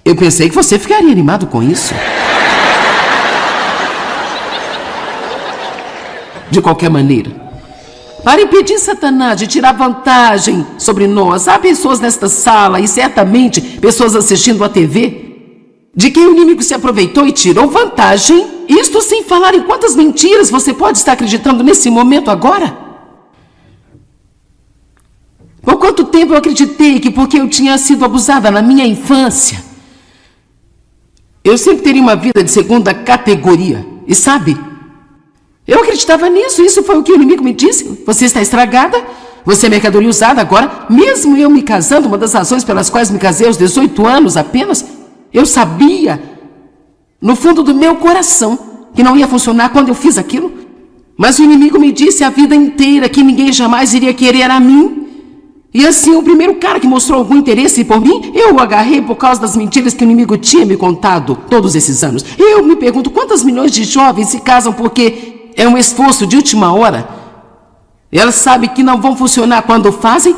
Eu pensei que você ficaria animado com isso. De qualquer maneira, para impedir Satanás de tirar vantagem sobre nós, há pessoas nesta sala e certamente pessoas assistindo a TV, de quem o inimigo se aproveitou e tirou vantagem. Isto sem falar em quantas mentiras você pode estar acreditando nesse momento agora. Por quanto tempo eu acreditei que porque eu tinha sido abusada na minha infância, eu sempre teria uma vida de segunda categoria. E sabe, eu acreditava nisso. Isso foi o que o inimigo me disse. Você está estragada, você é mercadoria usada. Agora, mesmo eu me casando, uma das razões pelas quais me casei aos 18 anos apenas, eu sabia, no fundo do meu coração, que não ia funcionar quando eu fiz aquilo. Mas o inimigo me disse a vida inteira que ninguém jamais iria querer a mim. E assim, o primeiro cara que mostrou algum interesse por mim, eu o agarrei por causa das mentiras que o inimigo tinha me contado todos esses anos. Eu me pergunto quantas milhões de jovens se casam porque é um esforço de última hora. Elas sabem que não vão funcionar quando fazem,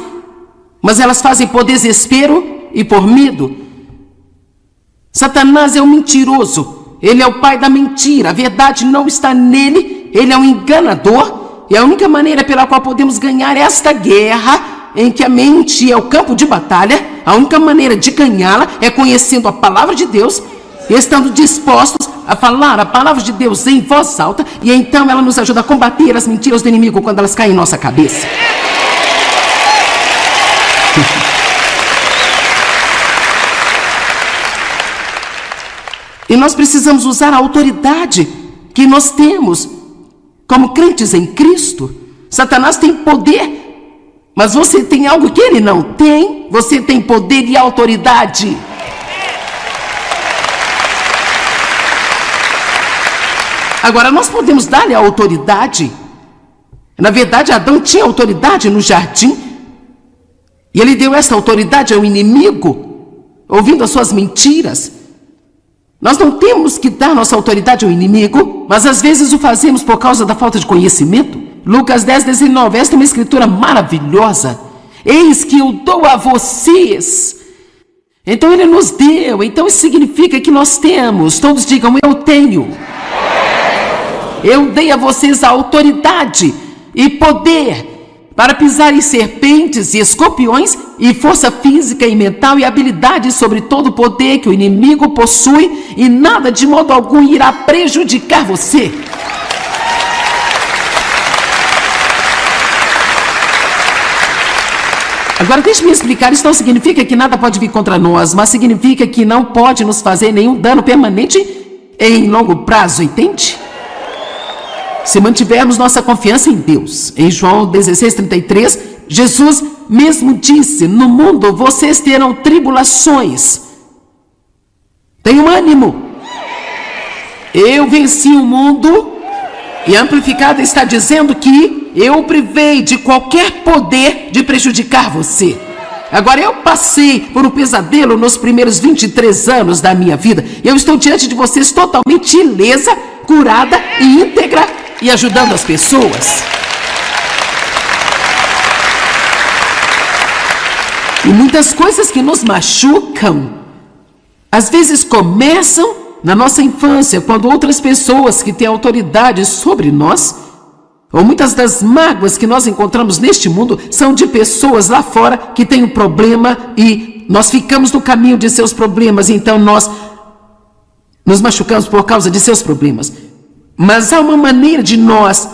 mas elas fazem por desespero e por medo. Satanás é um mentiroso. Ele é o pai da mentira. A verdade não está nele. Ele é um enganador. E a única maneira pela qual podemos ganhar esta guerra, em que a mente é o campo de batalha, a única maneira de ganhá-la é conhecendo a palavra de Deus e estando dispostos a falar a palavra de Deus em voz alta, e então ela nos ajuda a combater as mentiras do inimigo quando elas caem em nossa cabeça. E nós precisamos usar a autoridade que nós temos como crentes em Cristo. Satanás tem poder, mas você tem algo que ele não tem. Você tem poder e autoridade. Agora, nós podemos dar-lhe a autoridade. Na verdade, Adão tinha autoridade no jardim. E ele deu essa autoridade ao inimigo, ouvindo as suas mentiras. Nós não temos que dar nossa autoridade ao inimigo, mas às vezes o fazemos por causa da falta de conhecimento. Lucas 10:19, esta é uma escritura maravilhosa. Eis que eu dou a vocês. Então ele nos deu, então isso significa que nós temos. Todos digam, eu tenho. Eu dei a vocês a autoridade e poder para pisar em serpentes e escorpiões, e força física e mental e habilidade sobre todo o poder que o inimigo possui, e nada de modo algum irá prejudicar você. Agora deixe-me explicar, isso não significa que nada pode vir contra nós, mas significa que não pode nos fazer nenhum dano permanente em longo prazo, entende? Se mantivermos nossa confiança em Deus. Em João 16:33, Jesus mesmo disse, no mundo vocês terão tribulações. Tenham ânimo. Eu venci o mundo. E a Amplificada está dizendo que eu o privei de qualquer poder de prejudicar você. Agora, eu passei por um pesadelo nos primeiros 23 anos da minha vida. Eu estou diante de vocês totalmente ilesa, curada e íntegra e ajudando as pessoas. E muitas coisas que nos machucam, às vezes começam na nossa infância, quando outras pessoas que têm autoridade sobre nós, ou muitas das mágoas que nós encontramos neste mundo, são de pessoas lá fora que têm um problema e nós ficamos no caminho de seus problemas, então nós nos machucamos por causa de seus problemas. Mas há uma maneira de nós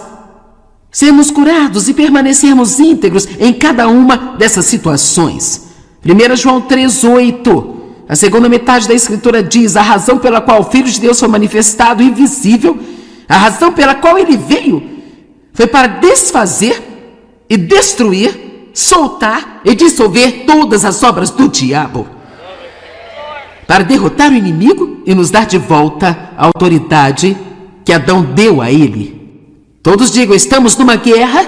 sermos curados e permanecermos íntegros em cada uma dessas situações. 1 João 3:8. A segunda metade da escritura diz, a razão pela qual o Filho de Deus foi manifestado invisível, a razão pela qual ele veio, foi para desfazer e destruir, soltar e dissolver todas as obras do diabo, para derrotar o inimigo e nos dar de volta a autoridade que Adão deu a ele. Todos digam, estamos numa guerra,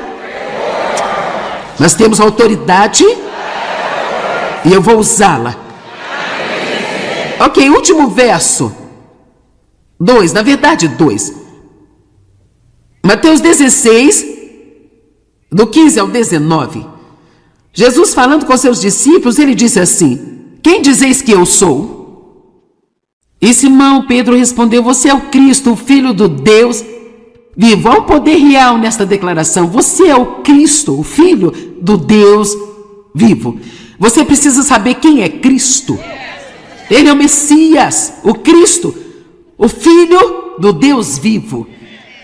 nós temos autoridade e eu vou usá-la. Ok, último verso. 2, na verdade 2. Mateus 16, do 15 ao 19. Jesus falando com seus discípulos, ele disse assim, quem dizeis que eu sou? E Simão Pedro respondeu, você é o Cristo, o Filho do Deus vivo. Há um poder real nesta declaração. Você é o Cristo, o Filho do Deus vivo. Você precisa saber quem é Cristo. Ele é o Messias, o Cristo, o Filho do Deus vivo.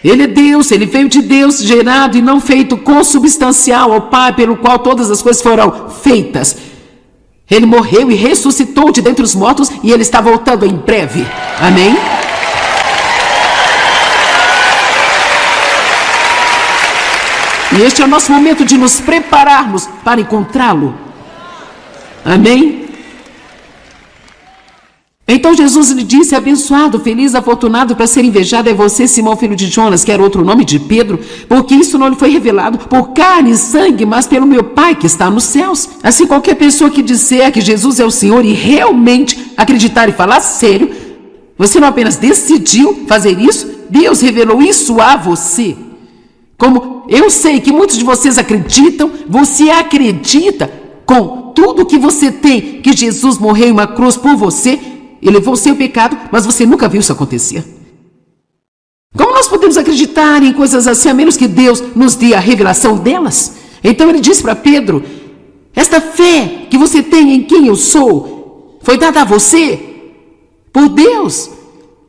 Ele é Deus, ele veio de Deus, gerado e não feito, consubstancial ao Pai, pelo qual todas as coisas foram feitas. Ele morreu e ressuscitou de dentre os mortos e ele está voltando em breve. Amém? E este é o nosso momento de nos prepararmos para encontrá-lo. Amém? Então Jesus lhe disse: abençoado, feliz, afortunado, para ser invejado é você, Simão, filho de Jonas, que era outro nome de Pedro, porque isso não lhe foi revelado por carne e sangue, mas pelo meu Pai que está nos céus. Assim, qualquer pessoa que disser que Jesus é o Senhor e realmente acreditar e falar sério, você não apenas decidiu fazer isso, Deus revelou isso a você. Como eu sei que muitos de vocês acreditam, você acredita com tudo que você tem, que Jesus morreu em uma cruz por você e levou o seu pecado, mas você nunca viu isso acontecer. Como nós podemos acreditar em coisas assim, a menos que Deus nos dê a revelação delas? Então ele disse para Pedro: esta fé que você tem em quem eu sou, foi dada a você por Deus.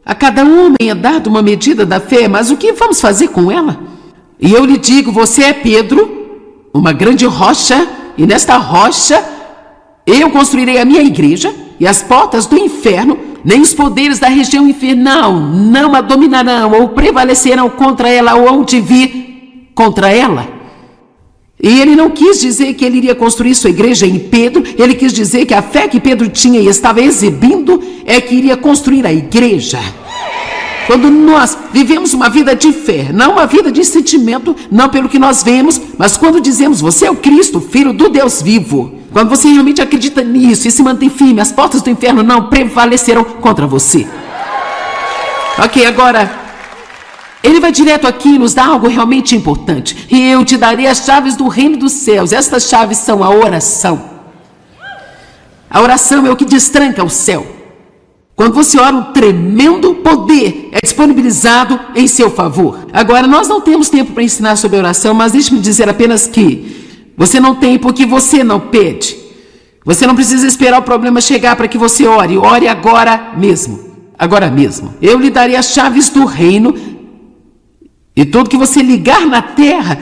A cada homem é dado uma medida da fé, mas o que vamos fazer com ela? E eu lhe digo, você é Pedro, uma grande rocha, e nesta rocha eu construirei a minha igreja, e as portas do inferno, nem os poderes da região infernal, não a dominarão ou prevalecerão contra ela, ou onde vir contra ela. E ele não quis dizer que ele iria construir sua igreja em Pedro, ele quis dizer que a fé que Pedro tinha e estava exibindo é que iria construir a igreja. Quando nós vivemos uma vida de fé, não uma vida de sentimento, não pelo que nós vemos, mas quando dizemos, você é o Cristo, Filho do Deus vivo, quando você realmente acredita nisso e se mantém firme, as portas do inferno não prevalecerão contra você. Ok, agora, ele vai direto aqui e nos dá algo realmente importante. E eu te darei as chaves do reino dos céus. Estas chaves são a oração. A oração é o que destranca o céu. Quando você ora, um tremendo poder é disponibilizado em seu favor. Agora, nós não temos tempo para ensinar sobre oração, mas deixe-me dizer apenas que você não tem porque você não pede. Você não precisa esperar o problema chegar para que você ore. Ore agora mesmo. Agora mesmo. Eu lhe darei as chaves do reino, e tudo que você ligar na terra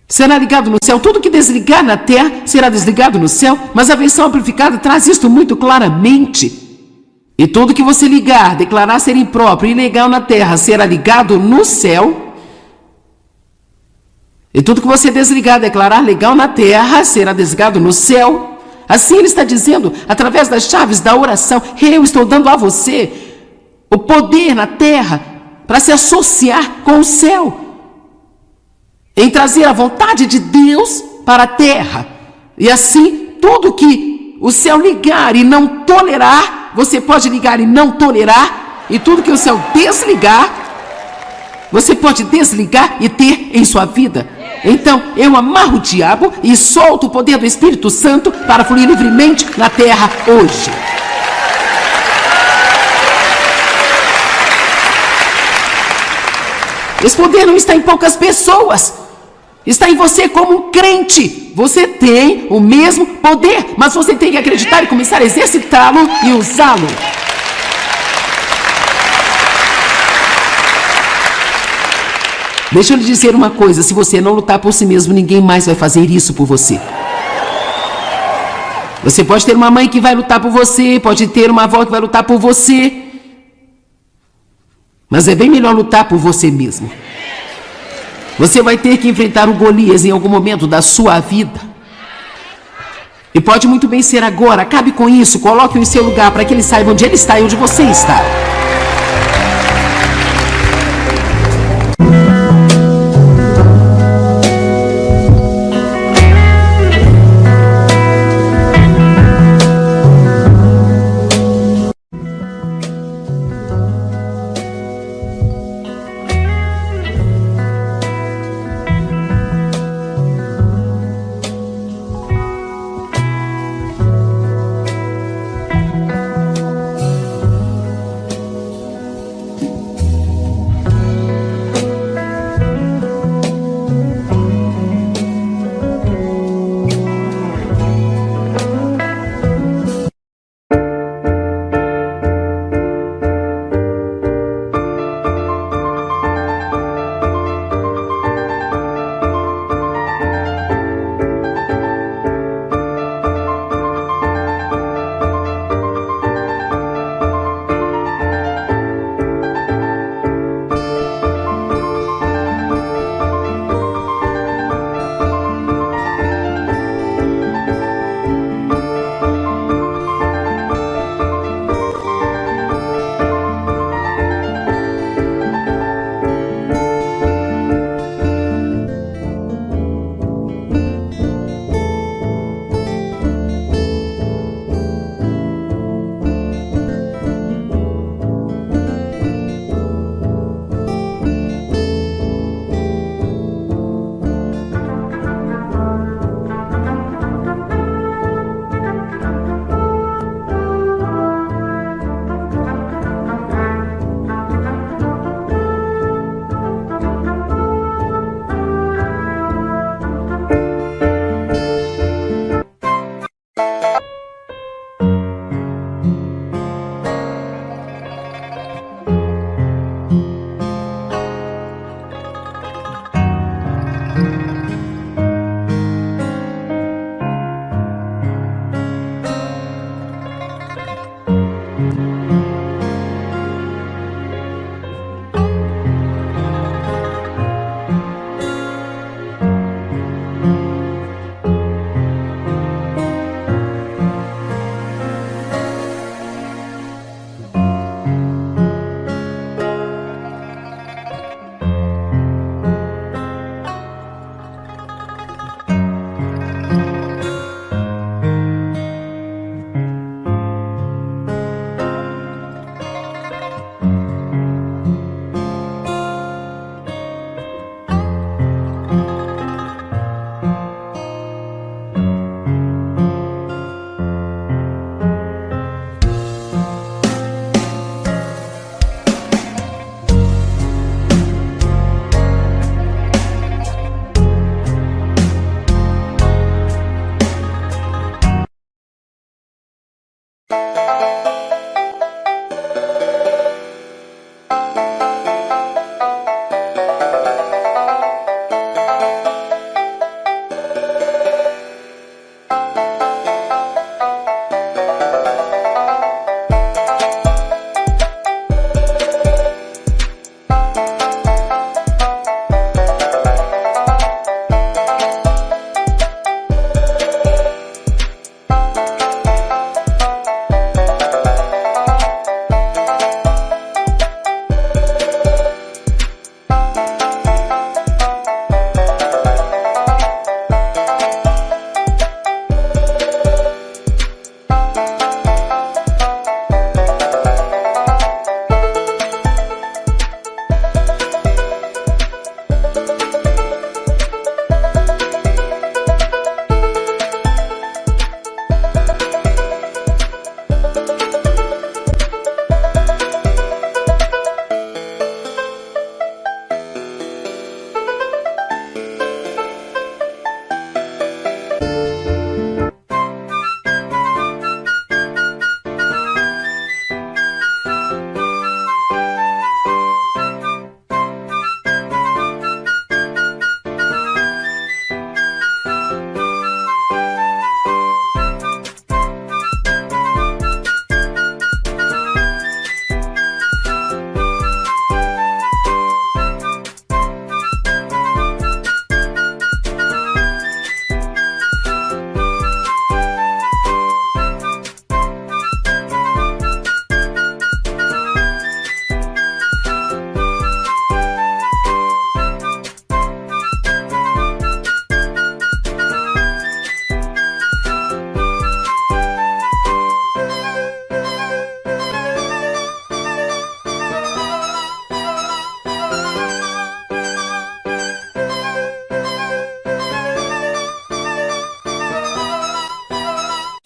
será ligado no céu. Tudo que desligar na terra será desligado no céu. Mas a versão amplificada traz isto muito claramente. E tudo que você ligar, declarar ser impróprio e ilegal na terra, será ligado no céu. E tudo que você desligar, declarar legal na terra, será desligado no céu. Assim ele está dizendo, através das chaves da oração, eu estou dando a você o poder na terra para se associar com o céu, em trazer a vontade de Deus para a terra. E assim, tudo que o céu ligar e não tolerar, você pode ligar e não tolerar, e tudo que o céu desligar, você pode desligar e ter em sua vida. Então, eu amarro o diabo e solto o poder do Espírito Santo para fluir livremente na terra hoje. Esse poder não está em poucas pessoas, está em você como um crente. Você tem o mesmo poder, mas você tem que acreditar e começar a exercitá-lo e usá-lo. Deixa eu lhe dizer uma coisa, se você não lutar por si mesmo, ninguém mais vai fazer isso por você. Você pode ter uma mãe que vai lutar por você, pode ter uma avó que vai lutar por você, mas é bem melhor lutar por você mesmo. Você vai ter que enfrentar o Golias em algum momento da sua vida. E pode muito bem ser agora. Acabe com isso, coloque-o em seu lugar para que ele saiba onde ele está e onde você está.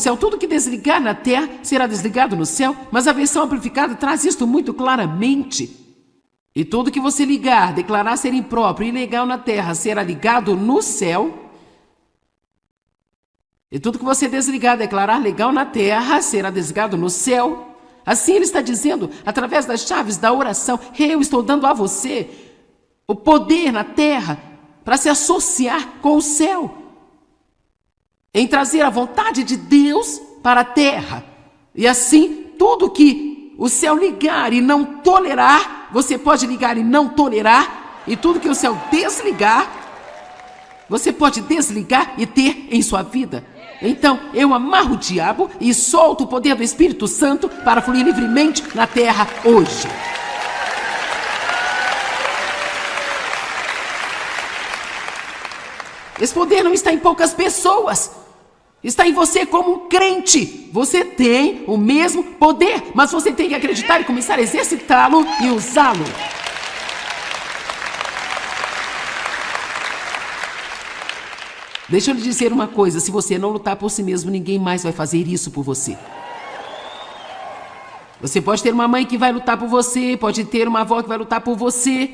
céu. Tudo que desligar na terra será desligado no céu, mas a versão amplificada traz isto muito claramente. E tudo que você ligar, declarar ser impróprio e ilegal na terra, será ligado no céu. E tudo que você desligar, declarar legal na terra, será desligado no céu. Assim ele está dizendo, através das chaves da oração, eu estou dando a você o poder na terra para se associar com o céu, em trazer a vontade de Deus para a terra. E assim, tudo que o céu ligar e não tolerar, você pode ligar e não tolerar. E tudo que o céu desligar, você pode desligar e ter em sua vida. Então, eu amarro o diabo e solto o poder do Espírito Santo para fluir livremente na terra hoje. Esse poder não está em poucas pessoas. Está em você como um crente. Você tem o mesmo poder, mas você tem que acreditar e começar a exercitá-lo e usá-lo. Deixa eu lhe dizer uma coisa, se você não lutar por si mesmo, ninguém mais vai fazer isso por você. Você pode ter uma mãe que vai lutar por você, pode ter uma avó que vai lutar por você,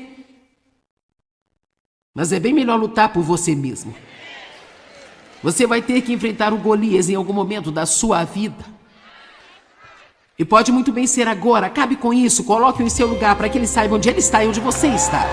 mas é bem melhor lutar por você mesmo. Você vai ter que enfrentar o Golias em algum momento da sua vida. E pode muito bem ser agora, acabe com isso, coloque-o em seu lugar para que ele saiba onde ele está e onde você está.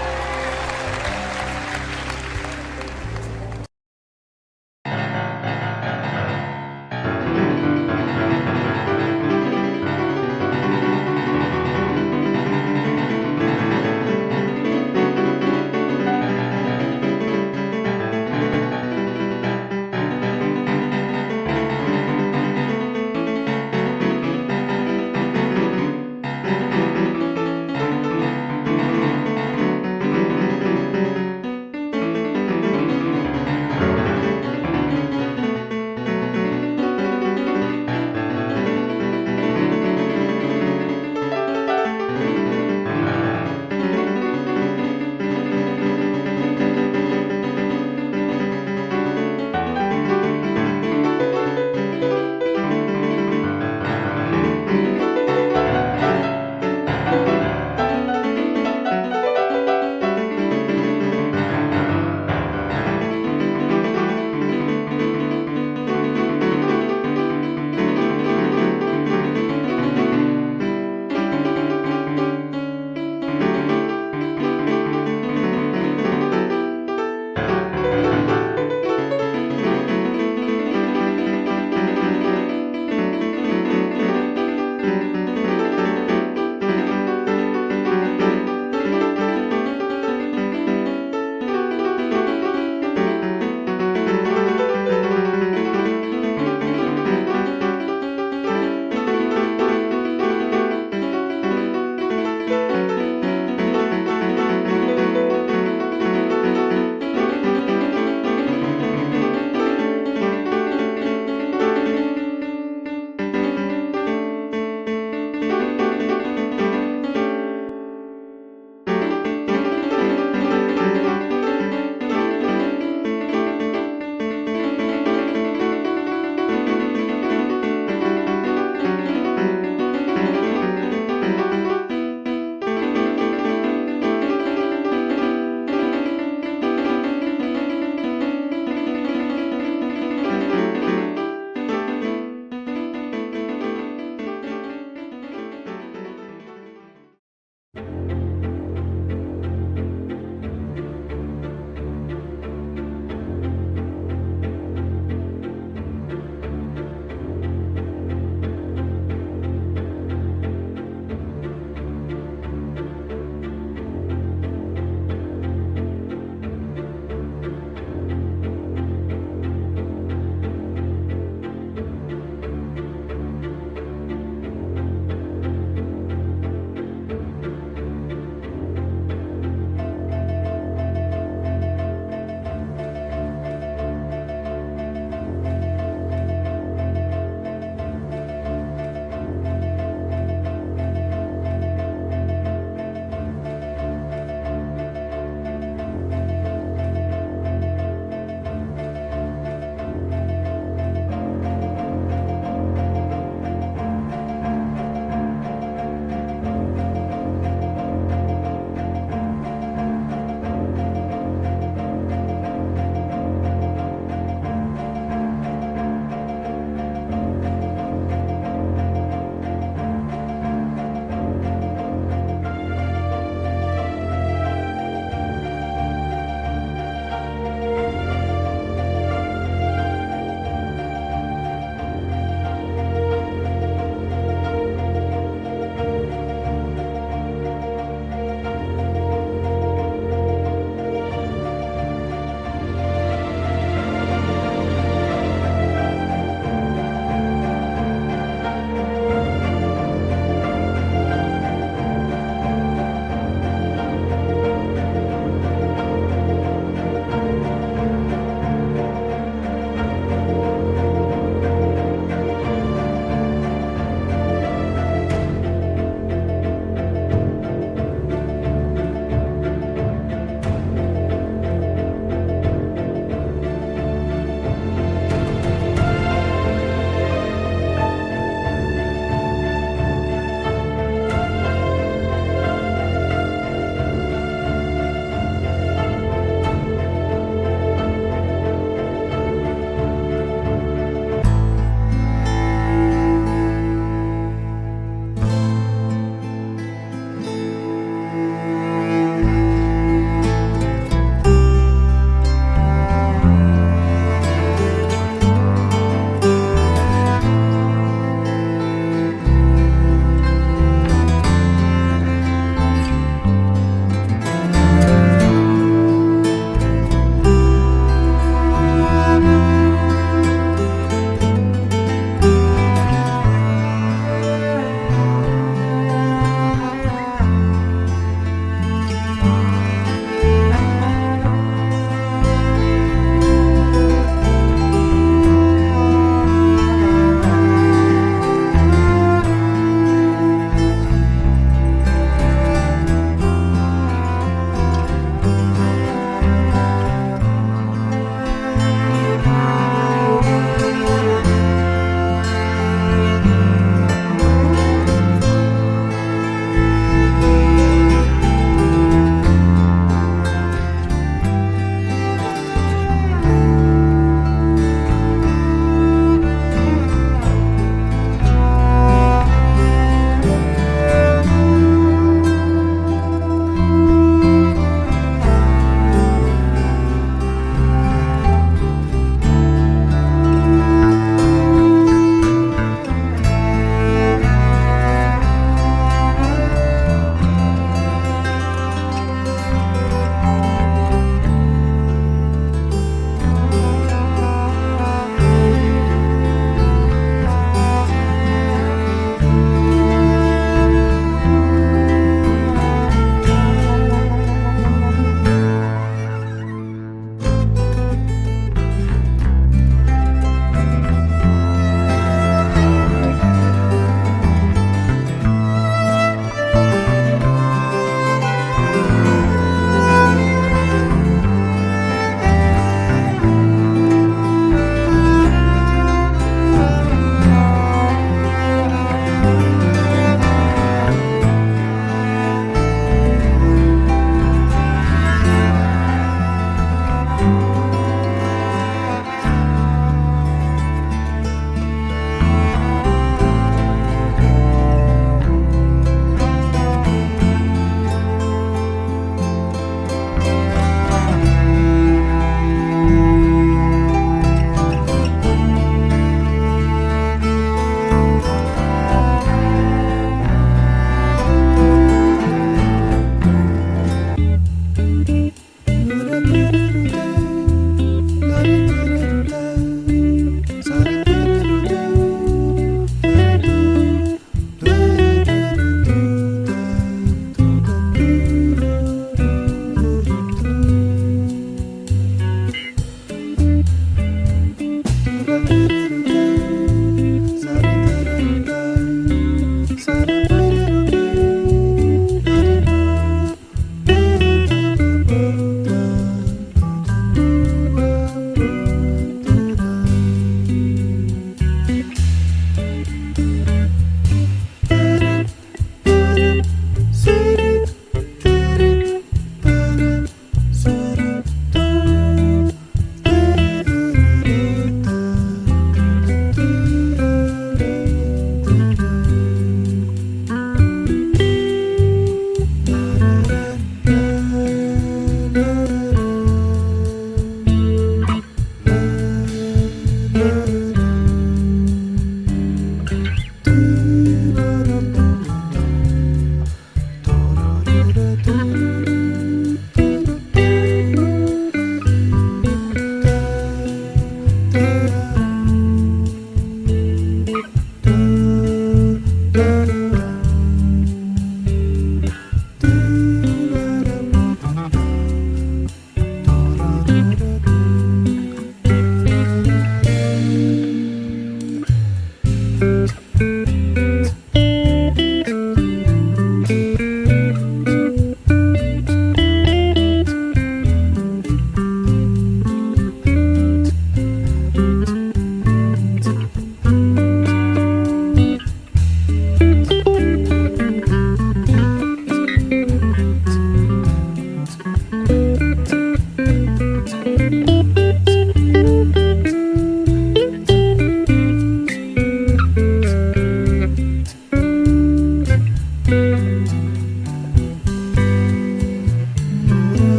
boca.